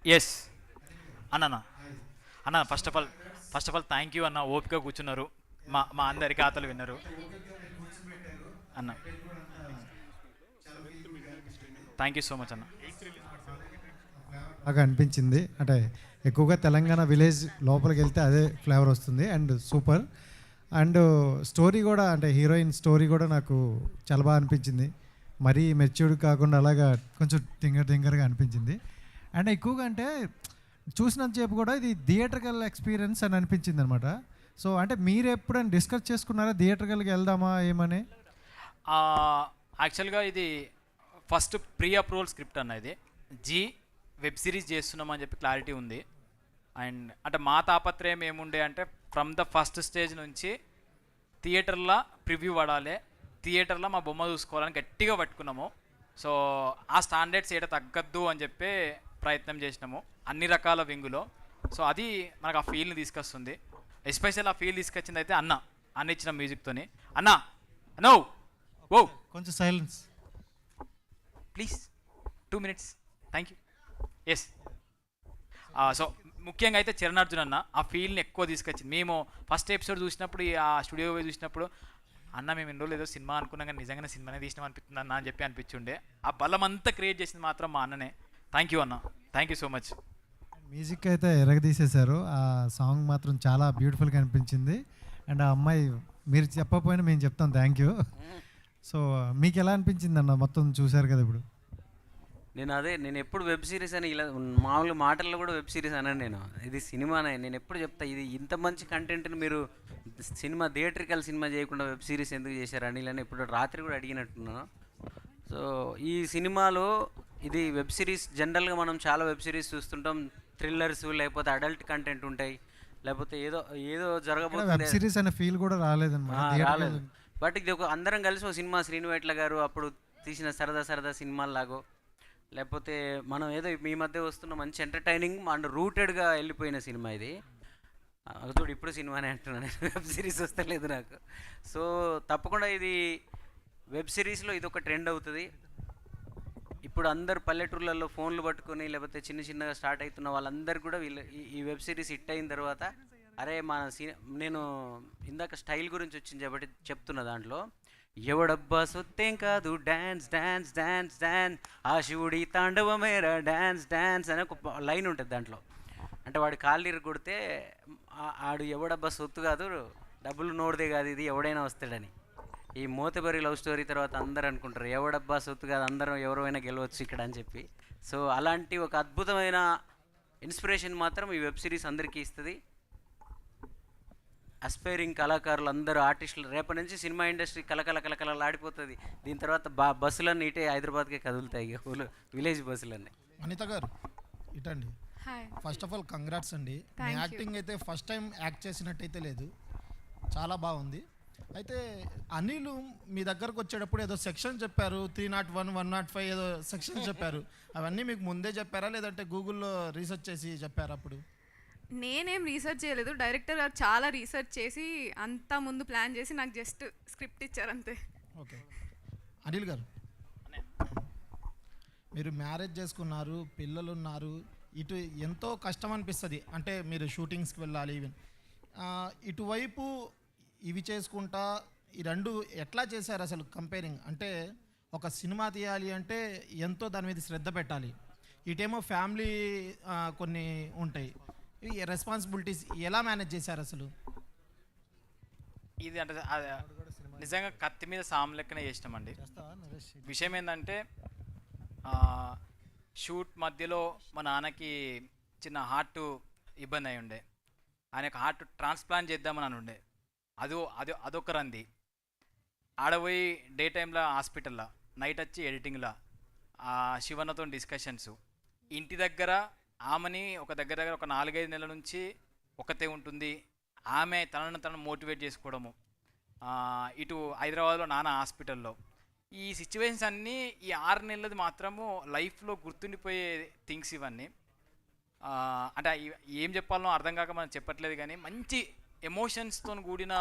Yes అన్న అన్న first of all thank you అన్న, ఓపిక కూర్చున్నారు, మా అందరి ఖాతాలు విన్నారు అన్న. థ్యాంక్ యూ సో మచ్ అన్న. బాగా అనిపించింది. అంటే ఎక్కువగా తెలంగాణ విలేజ్ లోపలికి వెళ్తే అదే ఫ్లేవర్ వస్తుంది. And super. అండ్ స్టోరీ కూడా, అంటే హీరోయిన్ స్టోరీ కూడా నాకు చాలా బాగా అనిపించింది. మరీ మెచ్యూర్డ్ కాకుండా అలాగా కొంచెం టింగర్గా అనిపించింది. అండ్ ఎక్కువగా అంటే చూసినంతసేపు కూడా ఇది థియేటర్కల్ ఎక్స్పీరియన్స్ అని అనిపించింది అనమాట. సో అంటే మీరు ఎప్పుడైనా డిస్కస్ చేసుకున్నారా థియేటర్కల్కి వెళ్దామా ఏమని? యాక్చువల్గా ఇది ఫస్ట్ ప్రీ అప్రూవల్ స్క్రిప్ట్ అన్న. ఇది జీ వెబ్ సిరీస్ చేస్తున్నామని చెప్పి క్లారిటీ ఉంది. అండ్ అంటే మా తాపత్రయం ఏముండే అంటే ఫ్రమ్ ద ఫస్ట్ స్టేజ్ నుంచి థియేటర్లో ప్రివ్యూ పడాలి, థియేటర్లో మా బొమ్మ చూసుకోవాలని గట్టిగా పట్టుకున్నాము. సో ఆ స్టాండర్డ్స్ ఏట తగ్గద్దు అని చెప్పి ప్రయత్నం చేసినాము అన్ని రకాల వింగులో. సో అది మనకు ఆ ఫీల్ని తీసుకొస్తుంది. ఎస్పెషల్ ఆ ఫీల్ తీసుకొచ్చింది అయితే అన్న ఇచ్చిన మ్యూజిక్తోని. అన్న నో ఓ కొంచెం silence please 2 minutes. Thank you. Yes. So ముఖ్యంగా అయితే చరణార్జున్ అన్న ఆ ఫీల్ని ఎక్కువ తీసుకొచ్చింది. మేము ఫస్ట్ ఎపిసోడ్ చూసినప్పుడు ఆ స్టూడియో పోయి చూసినప్పుడు అన్న మేము ఎన్ని రోజులు ఏదో సినిమా అనుకున్నాం కానీ నిజంగానే సినిమానే తీసినాం అనిపిస్తుంది అన్న అని చెప్పి అనిపించుండే. ఆ బలం అంతా క్రియేట్ చేసింది మాత్రం మా అన్ననే. థ్యాంక్ యూ అన్న, thank you so much. Music అయితే ఎరగదీసేశారు. ఆ సాంగ్ మాత్రం చాలా బ్యూటిఫుల్గా అనిపించింది. అండ్ ఆ అమ్మాయి, మీరు చెప్పకపోయినా మేము చెప్తాం థ్యాంక్ యూ. సో మీకు ఎలా అనిపించింది అన్న? మొత్తం చూశారు కదా ఇప్పుడు. నేను ఎప్పుడు వెబ్ సిరీస్ అని ఇలా మామూలు మాటల్లో కూడా వెబ్ సిరీస్ అన్నాను. ఇది సినిమానే. నేను ఎప్పుడు చెప్తా, ఇది ఇంత మంచి కంటెంట్ని మీరు సినిమా థియేట్రికల్ సినిమా చేయకుండా వెబ్ సిరీస్ ఎందుకు చేశారు అనిల్ అని ఇప్పుడు రాత్రి కూడా అడిగినట్టున్నాను. సో ఈ సినిమాలో ఇది వెబ్ సిరీస్, జనరల్గా మనం చాలా వెబ్ సిరీస్ చూస్తుంటాం, థ్రిల్లర్స్ లేకపోతే అడల్ట్ కంటెంట్ ఉంటాయి, లేకపోతే ఏదో ఏదో జరగబోతుంది, వెబ్ సిరీస్ అనే ఫీల్ కూడా రాలేదన్నమాట. రాలేదు. బట్ ఇది ఒక అందరం కలిసి ఒక సినిమా, శ్రీనువైట్ల గారు అప్పుడు తీసిన సరదా సరదా సినిమాలాగో, లేకపోతే మనం ఏదో మీ మధ్య వస్తున్న మంచి ఎంటర్టైనింగ్ అండ్ రూటెడ్గా వెళ్ళిపోయిన సినిమా ఇది. చూడు ఇప్పుడు సినిమానే అంటున్నాను, వెబ్ సిరీస్ వస్తలేదు నాకు. సో తప్పకుండా ఇది వెబ్ సిరీస్లో ఇది ఒక ట్రెండ్ అవుతుంది. ఇప్పుడు అందరు పల్లెటూర్లలో ఫోన్లు పట్టుకొని లేకపోతే చిన్నగా స్టార్ట్ అవుతున్న వాళ్ళందరూ కూడా ఈ వెబ్ సిరీస్ హిట్ అయిన తర్వాత అరే నేను ఇందాక స్టైల్ గురించి వచ్చింది కాబట్టి చెప్తున్నా. దాంట్లో ఎవడబ్బా సొత్తేం కాదు, డ్యాన్స్ డ్యాన్స్ డ్యాన్స్ డ్యాన్స్, ఆ శివుడి తాండవమేరా డ్యాన్స్ డ్యాన్స్ అని ఒక లైన్ ఉంటుంది దాంట్లో. అంటే వాడు కాళ్ళీరు కొడితే ఆడు ఎవడబ్బా సొత్తు కాదు, డబ్బులు నోడిదే కాదు, ఇది ఎవడైనా వస్తాడని. ఈ మోతబరి లవ్ స్టోరీ తర్వాత అందరూ అనుకుంటారు ఎవడబ్బా సొత్తు కాదు, అందరం ఎవరైనా గెలవచ్చు ఇక్కడ అని చెప్పి. సో అలాంటి ఒక అద్భుతమైన ఇన్స్పిరేషన్ మాత్రం ఈ వెబ్ సిరీస్ అందరికీ ఇస్తుంది. అస్పైరింగ్ కళాకారులు అందరూ, ఆర్టిస్టులు, రేపటి నుంచి సినిమా ఇండస్ట్రీ కలకలలాడిపోతుంది. దీని తర్వాత బస్సులన్నీ ఇటే హైదరాబాద్కే కదులుతాయి, విలేజ్ బస్సులన్నీ. అనిత గారు ఇటండి. ఫస్ట్ ఆఫ్ ఆల్ కంగ్రాట్స్ అండి. మీ యాక్టింగ్ అయితే ఫస్ట్ టైం యాక్ట్ చేసినట్టయితే లేదు, చాలా బాగుంది. అయితే అనిల్ మీ దగ్గరకు వచ్చేటప్పుడు ఏదో సెక్షన్ చెప్పారు, 301, 105 ఏదో సెక్షన్ చెప్పారు. అవన్నీ మీకు ముందే చెప్పారా లేదంటే గూగుల్లో రీసెర్చ్ చేసి చెప్పారా? అప్పుడు నేనేం రీసెర్చ్ చేయలేదు, డైరెక్టర్ గారు చాలా రీసెర్చ్ చేసి అంతా ముందు ప్లాన్ చేసి నాకు జస్ట్ స్క్రిప్ట్ ఇచ్చారు అంతే. ఓకే. అనిల్ గారు, మీరు మ్యారేజ్ చేసుకున్నారు, పిల్లలు ఉన్నారు, ఇటు ఎంతో కష్టం అనిపిస్తుంది. అంటే మీరు షూటింగ్స్కి వెళ్ళాలి, ఇటువైపు ఇవి చేసుకుంటా ఈ రెండు ఎట్లా చేశారు అసలు? కంపేరింగ్ అంటే ఒక సినిమా తీయాలి అంటే ఎంతో దాని మీద శ్రద్ధ పెట్టాలి, ఇటేమో ఫ్యామిలీ కొన్ని ఉంటాయి, ఈ రెస్పాన్సిబిలిటీస్ ఎలా మేనేజ్ చేశారు అసలు? ఇది అంటే నిజంగా కత్తి మీద సాము లెక్కనే చేసినామండి. విషయం ఏంటంటే షూట్ మధ్యలో మా నాన్నకి చిన్న హార్ట్ ఇబ్బంది అయి ఉండే, ఆయనకు హార్ట్ ట్రాన్స్ప్లాంట్ చేద్దామని అని ఉండే. అదొక రంది. ఆడపోయి డే టైంలో హాస్పిటల్లో, నైట్ వచ్చి ఎడిటింగ్లో శివన్నతో డిస్కషన్స్. ఇంటి దగ్గర ఆమెని ఒక దగ్గర ఒక 4-5 నెలల నుంచి ఒకతే ఉంటుంది. ఆమె తనను మోటివేట్ చేసుకోవడము, ఇటు హైదరాబాద్లో నాన్న హాస్పిటల్లో. ఈ సిచ్యువేషన్స్ అన్నీ ఈ 6 నెలలది మాత్రము లైఫ్లో గుర్తుండిపోయే థింగ్స్ ఇవన్నీ. అంటే ఏం చెప్పాలనో అర్థం కాక మనం చెప్పట్లేదు, కానీ మంచి ఎమోషన్స్తో కూడిన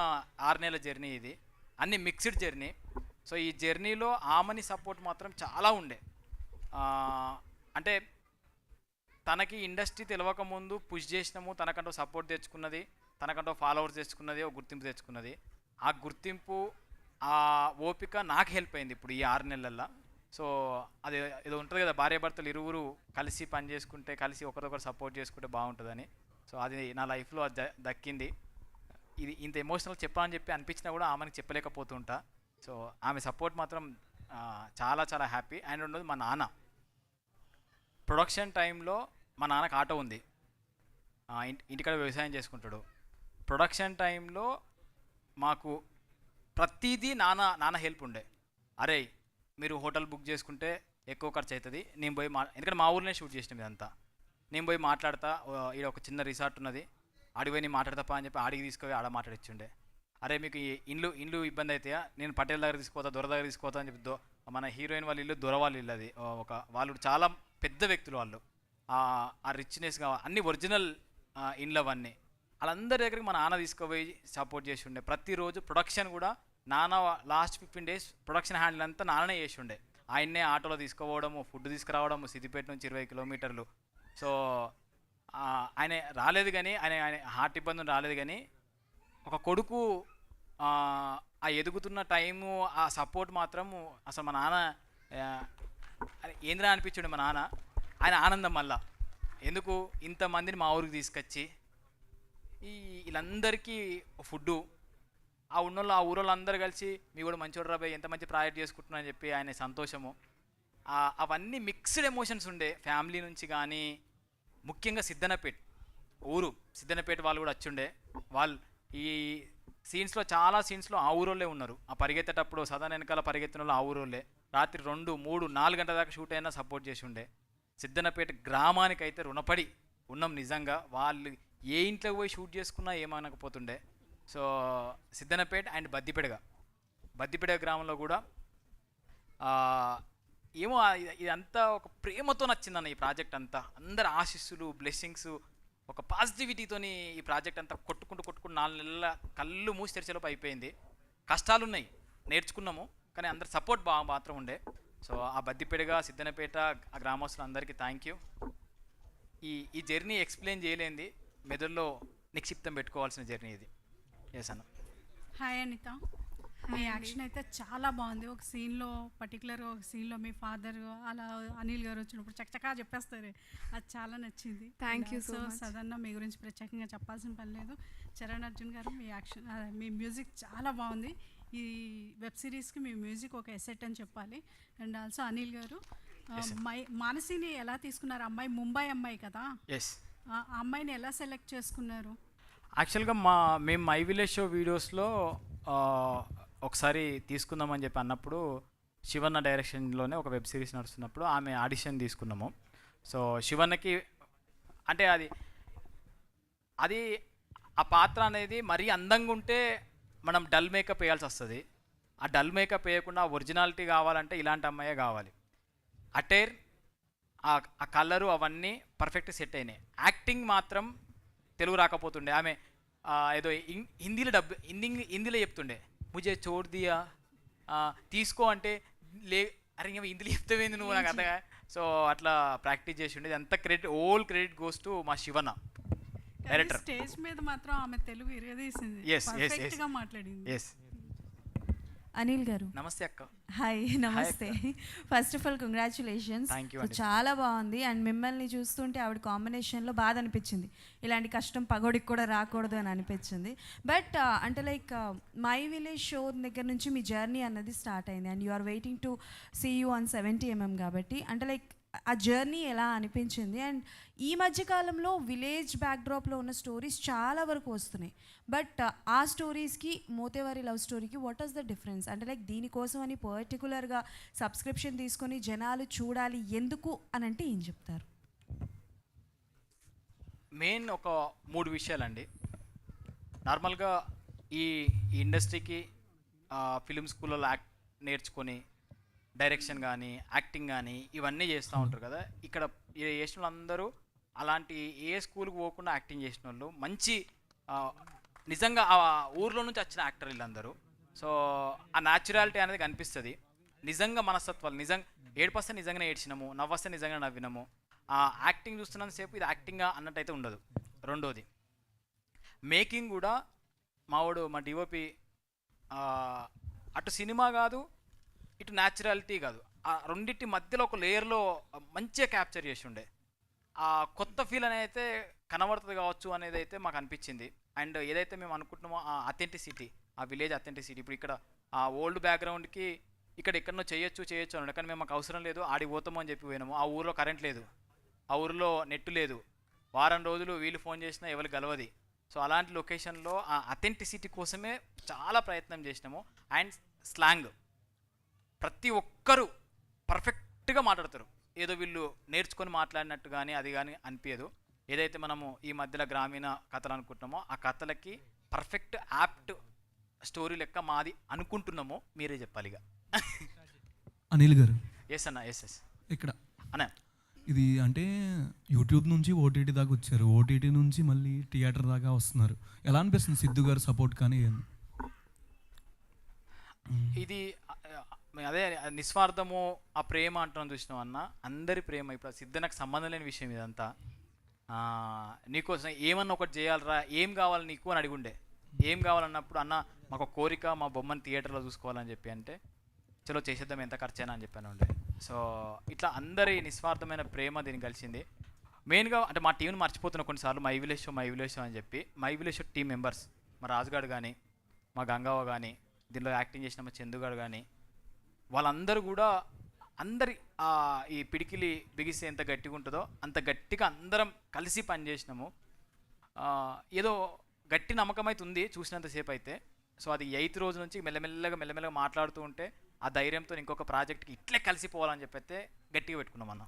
6 నెలల జర్నీ ఇది, అన్ని మిక్స్డ్ జర్నీ. సో ఈ జర్నీలో ఆమెని సపోర్ట్ మాత్రం చాలా ఉండే. అంటే తనకి ఇండస్ట్రీ తెలియక ముందు పుష్ చేసినాము, తనకంటూ సపోర్ట్ తెచ్చుకున్నది, తనకంటూ ఫాలోవర్స్ తెచ్చుకున్నది, ఒక గుర్తింపు తెచ్చుకున్నది. ఆ గుర్తింపు, ఆ ఓపిక నాకు హెల్ప్ అయింది ఇప్పుడు ఈ 6 నెలల్లో. సో అది ఏదో ఉంటుంది కదా, భార్యాభర్తలు ఇరువురు కలిసి పని చేసుకుంటే, కలిసి ఒకరికొకరు సపోర్ట్ చేసుకుంటే బాగుంటుందని. సో అది నా లైఫ్లో అది దక్కింది. ఇది ఇంత ఎమోషనల్ చెప్పాలని చెప్పి అనిపించినా కూడా ఆమెకు చెప్పలేకపోతుంటా. సో ఆమె సపోర్ట్ మాత్రం చాలా చాలా హ్యాపీ. అండ్ ఉన్నది మా నాన్న. ప్రొడక్షన్ టైంలో మా నాన్నకు ఆటో ఉంది, ఇంటికాడ వ్యవసాయం చేసుకుంటాడు. ప్రొడక్షన్ టైంలో మాకు ప్రతిదీ నాన్న హెల్ప్ ఉండే. అరే మీరు హోటల్ బుక్ చేసుకుంటే ఎక్కువ ఖర్చు అవుతుంది, నేను పోయి ఎందుకంటే మా ఊర్లోనే షూట్ చేసినాం ఇదంతా. నేను పోయి మాట్లాడతా, ఈడ ఒక చిన్న రిసార్ట్ ఉన్నది, ఆడికి పోయి నేను మాట్లాడతాపా అని చెప్పి ఆడికి తీసుకొని ఆడ మాట్లాడిచ్చుండే. అరే మీకు ఈ ఇండ్లు ఇబ్బంది అవుతాయా, నేను పటేల్ దగ్గర తీసుకుపోతా, దొర దగ్గర తీసుకుపోతా అని చెప్పి మన హీరోయిన్ వాళ్ళ ఇల్లు దొర వాళ్ళ ఇల్లు. అది వాళ్ళు చాలా పెద్ద వ్యక్తులు, వాళ్ళు ఆ రిచ్నెస్గా అన్ని ఒరిజినల్ ఇండ్లు అవన్నీ. వాళ్ళందరి దగ్గరికి మా నాన్న తీసుకుపోయి సపోర్ట్ చేసి ఉండే. ప్రతిరోజు ప్రొడక్షన్ కూడా నాన్న లాస్ట్ 15 days ప్రొడక్షన్ హ్యాండిల్ అంతా నాన్ననే చేసి ఉండే. ఆయన్నే ఆటోలో తీసుకుపోవడము, ఫుడ్ తీసుకురావడము, సిద్దిపేట నుంచి 20 kilometers. సో ఆయన రాలేదు కానీ, ఆయన హార్ట్ ఇబ్బంది రాలేదు కానీ, ఒక కొడుకు ఆ ఎదుగుతున్న టైము, ఆ సపోర్ట్ మాత్రం అసలు మా నాన్న ఏంద్రా అనిపించుండే. మా నాన్న ఆయన ఆనందం మళ్ళా ఎందుకు ఇంతమందిని మా ఊరికి తీసుకొచ్చి వీళ్ళందరికీ ఫుడ్డు, ఆ ఉన్నోళ్ళు ఆ ఊరోళ్ళు అందరూ కలిసి మీ కూడా మంచివాడు రాబాయ్, ఎంత మంచి ప్రాజెక్ట్ చేసుకుంటున్నా అని చెప్పి ఆయన సంతోషము. అవన్నీ మిక్స్డ్ ఎమోషన్స్ ఉండే ఫ్యామిలీ నుంచి. కానీ ముఖ్యంగా సిద్ధనపేట వాళ్ళు కూడా వచ్చిండే. వాళ్ళు ఈ సీన్స్లో చాలా సీన్స్లో ఆ ఊరోళ్ళే ఉన్నారు. ఆ పరిగెత్తేటప్పుడు సదన్ వెనకాల పరిగెత్తిన వాళ్ళు ఆ ఊరోళ్ళే. రాత్రి 2, 3, 4 గంటల దాకా షూట్ అయినా సపోర్ట్ చేసి ఉండే. సిద్ధనపేట గ్రామానికి అయితే రుణపడి ఉన్నాం నిజంగా. వాళ్ళు ఏ ఇంట్లోకి పోయి షూట్ చేసుకున్నా ఏమనకపోతుండే. సో సిద్ధనపేట అండ్ బద్దిపేట గ్రామంలో కూడా ఏమో ఇదంతా ఒక ప్రేమతో నచ్చిందన్న ఈ ప్రాజెక్ట్ అంతా. అందరు ఆశీస్సులు, బ్లెస్సింగ్స్, ఒక పాజిటివిటీతోని ఈ ప్రాజెక్ట్ అంతా కొట్టుకుంటూ 4 నెలల కళ్ళు మూసి తెరిచేలోపు అయిపోయింది. కష్టాలు ఉన్నాయి, నేర్చుకున్నాము, కానీ అందరు సపోర్ట్ మాత్రం ఉండే. సో ఆ బద్దిపేటగా సిద్ధనపేట ఆ గ్రామస్తులు అందరికీ థ్యాంక్ యూ. ఈ జర్నీ ఎక్స్ప్లెయిన్ చేయలేంది, మెదడులో నిక్షిప్తం పెట్టుకోవాల్సిన జర్నీ ఇది. ఎస్ అన్న. హాయ్ అనిత, మీ యాక్షన్ అయితే చాలా బాగుంది. ఒక సీన్లో పర్టికులర్గా ఒక సీన్లో మీ ఫాదర్ అలా అనిల్ గారు వచ్చినప్పుడు చక్కచకా చెప్పేస్తారు, అది చాలా నచ్చింది. Thank you so much. సదన్న మీ గురించి ప్రత్యేకంగా చెప్పాల్సిన పని లేదు. చరణ్ అర్జున్ గారు మీ యాక్షన్, మీ మ్యూజిక్ చాలా బాగుంది. ఈ వెబ్ సిరీస్కి మీ మ్యూజిక్ ఒక ఎసెట్ అని చెప్పాలి. అండ్ ఆల్సో అనిల్ గారు, మానసిని ఎలా తీసుకున్నారు? అమ్మాయి ముంబై అమ్మాయి కదా, ఆ అమ్మాయిని ఎలా సెలెక్ట్ చేసుకున్నారు? యాక్చువల్గా మేము మై విలేజ్ షో వీడియోస్లో ఒకసారి తీసుకుందామని చెప్పి అన్నప్పుడు, శివన్న డైరెక్షన్లోనే ఒక వెబ్ సిరీస్ నడుస్తున్నప్పుడు ఆమె ఆడిషన్ తీసుకున్నాము. సో శివన్నకి అంటే అది ఆ పాత్ర అనేది మరీ అందంగా ఉంటే మనం డల్ మేకప్ వేయాల్సి వస్తుంది. ఆ డల్ మేకప్ వేయకుండా ఒరిజినాలిటీ కావాలంటే ఇలాంటి అమ్మాయే కావాలి. అటైర్, ఆ కలరు అవన్నీ పర్ఫెక్ట్ సెట్ అయినాయి. యాక్టింగ్ మాత్రం తెలుగు రాకపోతుండే. ఆమె ఏదో హిందీలో చెప్తుండే, ముజే చోడ్ దియా, తీసుకో అంటే అరే ఇంకా హిందీలో చెప్తావేంది నువ్వు, నాకు అర్థంగా. సో అట్లా ప్రాక్టీస్ చేసి ఉండేది. అంత క్రెడిట్ గోస్ టు మా శివన్న డైరెక్టర్. స్టేజ్ మీద మాత్రం ఆమె తెలుగు ఇరగదీసింది, పర్ఫెక్ట్ గా మాట్లాడింది. ఎస్. అనిల్ గారు నమస్తే అక్క. హాయ్, నమస్తే. ఫస్ట్ ఆఫ్ ఆల్ కంగ్రాచులేషన్స్, చాలా బాగుంది. అండ్ మిమ్మల్ని చూస్తుంటే ఆవిడ కాంబినేషన్లో బాధ అనిపించింది, ఇలాంటి కష్టం పగోడికి కూడా రాకూడదు అని అనిపించింది. బట్ అంటే లైక్ మై విలేజ్ షో దగ్గర నుంచి మీ జర్నీ అన్నది స్టార్ట్ అయింది. And you are waiting to see you on 70mm కాబట్టి అంటే లైక్ ఆ జర్నీ ఎలా అనిపించింది? అండ్ ఈ మధ్యకాలంలో విలేజ్ బ్యాక్డ్రాప్లో ఉన్న స్టోరీస్ చాలా వరకు వస్తున్నాయి, బట్ ఆ స్టోరీస్కి మోతేవారి లవ్ స్టోరీకి వాట్ ఈస్ ద డిఫరెన్స్? అంటే లైక్ దీనికోసం అని పర్టికులర్గా సబ్స్క్రిప్షన్ తీసుకొని జనాలు చూడాలి ఎందుకు అని అంటే ఏం చెప్తారు? మెయిన్ ఒక 3 విషయాలండి. నార్మల్గా ఈ ఇండస్ట్రీకి ఫిలిం స్కూల్లో నేర్చుకొని డైరెక్షన్ కానీ యాక్టింగ్ కానీ ఇవన్నీ చేస్తూ ఉంటారు కదా. ఇక్కడ చేసిన వాళ్ళందరూ అలాంటి ఏ స్కూల్కి పోకుండా యాక్టింగ్ చేసిన వాళ్ళు, మంచి నిజంగా ఆ ఊర్లో నుంచి వచ్చిన యాక్టర్ వీళ్ళందరూ. సో ఆ న్యాచురాలిటీ అనేది కనిపిస్తుంది. నిజంగా మనస్తత్వాలు, నిజంగా ఏడుపస్తే నిజంగానే ఏడ్చినాము, నవ్వస్తే నిజంగా నవ్వినాము. ఆ యాక్టింగ్ చూస్తున్నంతసేపు ఇది యాక్టింగా అన్నట్టయితే ఉండదు. రెండోది మేకింగ్ కూడా మా డిఓపి అటు సినిమా కాదు, ఇటు న్యాచురాలిటీ కాదు, ఆ రెండింటి మధ్యలో ఒక లేయర్లో మంచిగా క్యాప్చర్ చేసి ఉండే. ఆ కొత్త ఫీల్ అనేది అయితే కనబడుతుంది కావచ్చు అనేది అయితే మాకు అనిపించింది. అండ్ ఏదైతే మేము అనుకుంటున్నామో ఆ అథెంటిసిటీ, ఆ విలేజ్ అథెంటిసిటీ, ఇప్పుడు ఇక్కడ ఆ ఓల్డ్ బ్యాక్గ్రౌండ్కి ఇక్కడ ఎక్కడనో చేయొచ్చు అని, కానీ మేము మాకు అవసరం లేదు, ఆడికి పోతాము అని చెప్పి పోయినాము. ఆ ఊరిలో కరెంట్ లేదు, ఆ ఊరిలో నెట్ లేదు, వారం రోజులు వీళ్ళు ఫోన్ చేసినా ఎవరు గలవది. సో అలాంటి లొకేషన్లో ఆ అథెంటిసిటీ కోసమే చాలా ప్రయత్నం చేసినాము. అండ్ స్లాంగ్ ప్రతి ఒక్కరూ పర్ఫెక్ట్గా మాట్లాడతారు, ఏదో వీళ్ళు నేర్చుకొని మాట్లాడినట్టు కానీ అది కానీ అనిపించదు. ఏదైతే మనము ఈ మధ్యలో గ్రామీణ కథలు అనుకుంటున్నామో ఆ కథలకి పర్ఫెక్ట్ యాప్ట్ స్టోరీ లెక్క మాది అనుకుంటున్నామో మీరే చెప్పాలి. ఇక అనిల్ గారు. ఎస్ అన్న. ఎస్ ఇక్కడ అన్న ఇది అంటే యూట్యూబ్ నుంచి ఓటీటీ దాకా వచ్చారు, ఓటీటీ నుంచి మళ్ళీ థియేటర్ దాకా వస్తున్నారు. ఎలా అనిపిస్తుంది సిద్ధు గారు సపోర్ట్ కానీ? ఇది అదే నిస్వార్థము, ఆ ప్రేమ అంటున్నాను చూసినాం అన్న, అందరి ప్రేమ. ఇప్పుడు సిద్ధనకు సంబంధం లేని విషయం ఇదంతా. నీకోసం ఏమన్నా ఒకటి చేయాలరా, ఏం కావాలి నీకు అని అడిగుండే. ఏం కావాలన్నప్పుడు అన్న మాకు ఒక కోరిక, మా బొమ్మని థియేటర్లో చూసుకోవాలని చెప్పి అంటే చలో చేసేద్దాం, ఎంత ఖర్చు అయినా అని చెప్పాను ఉండే. సో ఇట్లా అందరి నిస్వార్థమైన ప్రేమ దీనికి కలిసింది. మెయిన్గా అంటే మా టీంని మర్చిపోతున్నా కొన్నిసార్లు, మై విలేజ్ షో అని చెప్పి. My village show team members, మా రాజుగాడు కానీ, మా గంగవ్వ కానీ, దీనిలో యాక్టింగ్ చేసిన మా చందుగాడు కానీ, వాళ్ళందరూ కూడా అందరి ఈ పిడికిలి బిగిస్తే ఎంత గట్టిగా ఉంటుందో అంత గట్టిగా అందరం కలిసి పనిచేసినాము. ఏదో గట్టి నమ్మకం అయితే ఉంది చూసినంతసేపు అయితే. సో అది 8th రోజు నుంచి మెల్లమెల్లగా మాట్లాడుతూ ఉంటే ఆ ధైర్యంతో ఇంకొక ప్రాజెక్ట్కి ఇట్లే కలిసిపోవాలని చెప్పి అయితే గట్టిగా పెట్టుకున్నాం అన్న.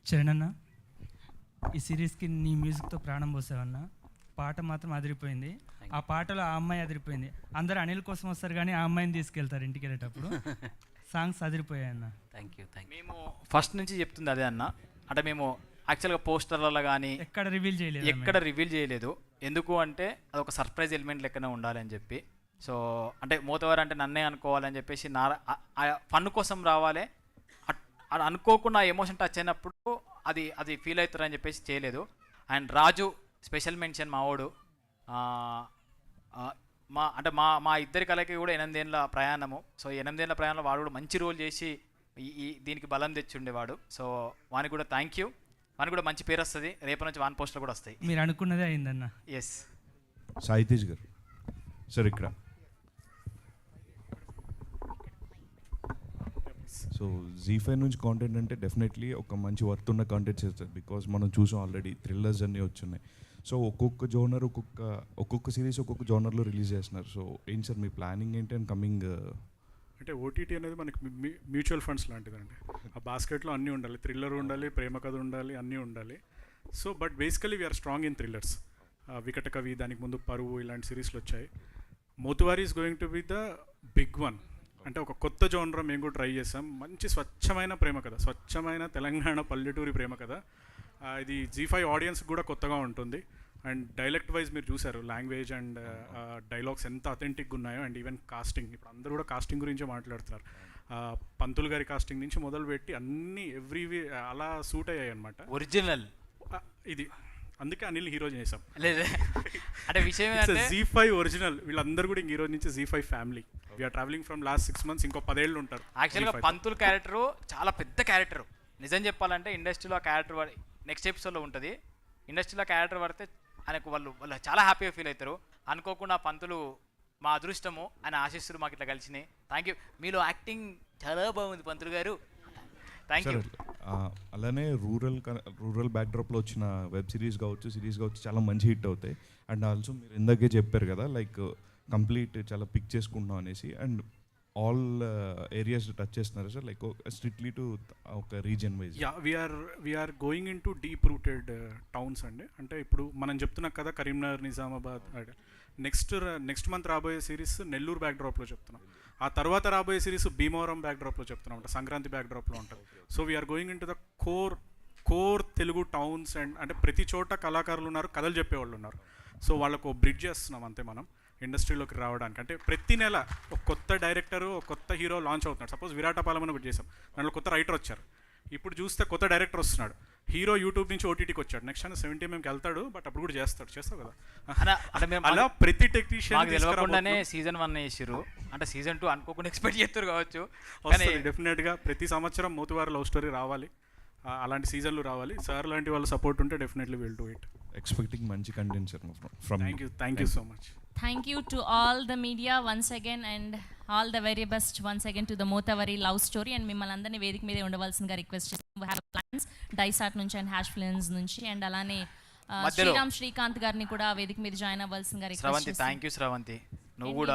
చరణ్ అన్న, ఈ సిరీస్కి నీ మ్యూజిక్తో ప్రాణం పోసావన్న. పాట మాత్రం అదిరిపోయింది. ఆ పాటలో ఆ అమ్మాయి అదిరిపోయింది. అందరూ అనిల్ కోసం వస్తారు కానీ ఆ అమ్మాయిని తీసుకెళ్తారు ఇంటికి వెళ్ళేటప్పుడు. సాంగ్స్ అదిరిపోయాయి అన్న. Thank you. మేము ఫస్ట్ నుంచి చెప్తుంది అదే అన్న. అంటే మేము యాక్చువల్గా పోస్టర్లలో కానీ ఎక్కడ రివీల్ చేయలేదు. ఎందుకు అంటే అదొక సర్ప్రైజ్ ఎలిమెంట్ లెక్కనే ఉండాలి అని చెప్పి. సో అంటే మోతవారు అంటే నన్నే అనుకోవాలని చెప్పేసి ఫన్ కోసం రావాలి, అది అనుకోకుండా ఎమోషన్ టచ్ అయినప్పుడు అది ఫీల్ అవుతారని చెప్పేసి చేయలేదు. అండ్ రాజు స్పెషల్ మెన్షన్, మావాడు మా ఇద్దరి కళకి కూడా 8 ఏళ్ళ ప్రయాణము. సో 8 ఏళ్ళ ప్రయాణంలో వాడు కూడా మంచి రోల్ చేసి దీనికి బలం తెచ్చుండేవాడు. సో వానికి కూడా థ్యాంక్ యూ. వానికి కూడా మంచి పేరు వస్తుంది, రేపటి నుంచి వాన్ పోస్టులు కూడా వస్తాయి. మీరు అనుకున్నదే అయిందన్న. ఎస్. సాయితేజ్ గారు సార్ ఇక్కడ. సో జీ5 నుంచి కాంటెంట్ అంటే డెఫినెట్లీ ఒక మంచి వర్త్ ఉన్న కాంటెంట్ చేస్తారు. బికాజ్ మనం చూసాం ఆల్రెడీ థ్రిల్లర్స్ అన్నీ వచ్చున్నాయి. సో ఒక్కొక్క జోనర్ ఒక్కొక్క సిరీస్ ఒక్కొక్క జోనర్లో రిలీజ్ చేస్తున్నారు. సో ఏంటి సార్ మీ ప్లానింగ్ ఏంటి అండ్ కమింగ్? అంటే ఓటీటీ అనేది మనకి మ్యూచువల్ ఫండ్స్ లాంటిదండి. ఆ బాస్కెట్లో అన్నీ ఉండాలి, థ్రిల్లర్ ఉండాలి, ప్రేమ కథ ఉండాలి, అన్నీ ఉండాలి. So but basically we are strong in thrillers. Vikata Kavi, దానికి ముందు పరువు, ఇలాంటి సిరీస్లు వచ్చాయి. Mothevari is going to be the big one. అంటే ఒక కొత్త జోనర్ మేము కూడా ట్రై చేసాం. మంచి స్వచ్ఛమైన ప్రేమ కథ, స్వచ్ఛమైన తెలంగాణ పల్లెటూరి ప్రేమ కథ. ఇది జీ5 ఆడియన్స్ కూడా కొత్తగా ఉంటుంది. అండ్ డైలెక్ట్ వైజ్ మీరు చూసారు లాంగ్వేజ్ అండ్ డైలాగ్స్ ఎంత అథెంటిక్గా ఉన్నాయో. అండ్ ఈవెన్ కాస్టింగ్, ఇప్పుడు అందరూ కూడా కాస్టింగ్ గురించే మాట్లాడుతున్నారు. పంతులు గారి కాస్టింగ్ నుంచి మొదలుపెట్టి అన్నీ అలా సూట్ అయ్యాయి అనమాట. ఒరిజినల్ ఇది, అందుకే అనిల్ హీరో చేసాం. లేదు అంటే విషయం జీ5 ఒరిజినల్. వీళ్ళందరూ కూడా ఇంక ఈ రోజు నుంచి ZEE5 family. We are travelling from last 6 months. ఇంకో 10 ఏళ్ళు ఉంటారు. యాక్చువల్గా పంతులు క్యారెక్టరు చాలా పెద్ద క్యారెక్టరు. నిజం చెప్పాలంటే ఇండస్ట్రీలో క్యారెక్టర్ నెక్స్ట్ ఎపిసోడ్లో ఉంటుంది. ఇండస్ట్రీలో క్యారెక్టర్ పడితే ఆయనకు వాళ్ళు చాలా హ్యాపీగా ఫీల్ అవుతారు. అనుకోకుండా పంతులు మా అదృష్టము, ఆయన ఆశీస్సులు మాకు ఇట్లా కలిసినాయి. Thank you. మీలో యాక్టింగ్ చాలా బాగుంది పంతులు గారు, థ్యాంక్ యూ. అలానే రూరల్ బ్యాక్డ్రాప్లో వచ్చిన వెబ్ సిరీస్ కావచ్చు చాలా మంచి హిట్ అవుతాయి. అండ్ ఆల్సో మీరు ఇందాకే చెప్పారు కదా లైక్ కంప్లీట్ చాలా పిక్ చేసుకుంటున్నాం అనేసి. అండ్ ఆల్ ఏరియాస్ టచ్ చేస్తున్నారు సార్, లైక్ స్ట్రిక్ట్లీ టు ఒక region wise? Yeah, we're going into deep rooted towns అండి. అంటే ఇప్పుడు మనం చెప్తున్నాం కదా కరీంనగర్, నిజామాబాద్. నెక్స్ట్ మంత్ రాబోయే సిరీస్ నెల్లూరు బ్యాక్డ్రాప్లో చెప్తున్నాం. ఆ తర్వాత రాబోయే సిరీస్ భీమవరం బ్యాక్డ్రాప్లో చెప్తున్నాం, అంటే సంక్రాంతి బ్యాక్డ్రాప్లో ఉంటుంది. So we're going into the core Telugu towns. And అంటే ప్రతి చోట కళాకారులు ఉన్నారు, కథలు చెప్పేవాళ్ళు ఉన్నారు. సో వాళ్ళకు బ్రిడ్జ్ చేస్తున్నాం అంతే మనం ఇండస్ట్రీలోకి రావడానికి. అంటే ప్రతి నెల ఒక కొత్త డైరెక్టరు, ఒక కొత్త హీరో లాంచ్ అవుతున్నాడు. సపోజ్ విరాటపాలెం అని ఒకటి చేసాం, దాంట్లో కొత్త రైటర్ వచ్చారు. ఇప్పుడు చూస్తే కొత్త డైరెక్టర్ వస్తున్నాడు, హీరో యూట్యూబ్ నుంచి ఓటీటీకి వచ్చాడు, నెక్స్ట్ ఆయన 70mm వెళ్తాడు, బట్ అప్పుడు కూడా చేస్తావు కదా. అంటే మేము అలా ప్రతి మాకు టెక్నీషియన్ తెలియకుండానే సీజన్ 1 వేసిర్రు, అంటే సీజన్ 2 అనుకోకుండా ఎక్స్పెక్ట్ చేస్తారు కావచ్చు. వస్తుంది డెఫినెట్గా. ప్రతి సంవత్సరం మోతువారి లవ్ స్టోరీ రావాలి, అలాంటి సీజన్లు రావాలి. సార్ లాంటి వాళ్ళ సపోర్ట్ ఉంటే definitely will do it. Expecting మంచి content sir from. Thank you so much. Thank you to all the media once again, and all the very best once again to the Motavari love story. And మిమ్మల్ని అందరినీ వేదిక మీదే ఉండవలసిందిగా request చేస్తాం. We have plans డైసాట్ నుంచి and hash films నుంచి, and అలానే శ్రీరామ్ శ్రీకాంత్ గారిని కూడా వేదిక మీద జాయిన్ అవ్వాల్సిందిగా రిక్వెస్ట్ శ్రవంతి, చేస్తాం. Thank you Sravanthi. నువ్వు కూడా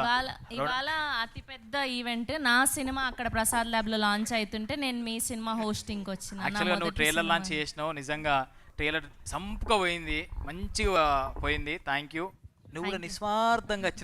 ఇవాళ అతిపెద్ద ఈవెంట్, నా సినిమా అక్కడ ప్రసాద్ ల్యాబ్ లో లాంచ్ అవుతుంటే నేను మీ సినిమా హోస్టింగ్ వచ్చిన. యాక్చువల్గా నువ్వు ట్రైలర్ లాంచ్ చేసినావు, నిజంగా ట్రైలర్ సంపుగా పోయింది, మంచిగా పోయింది. Thank you. నువ్వు కూడా నిస్వార్థంగా వచ్చిన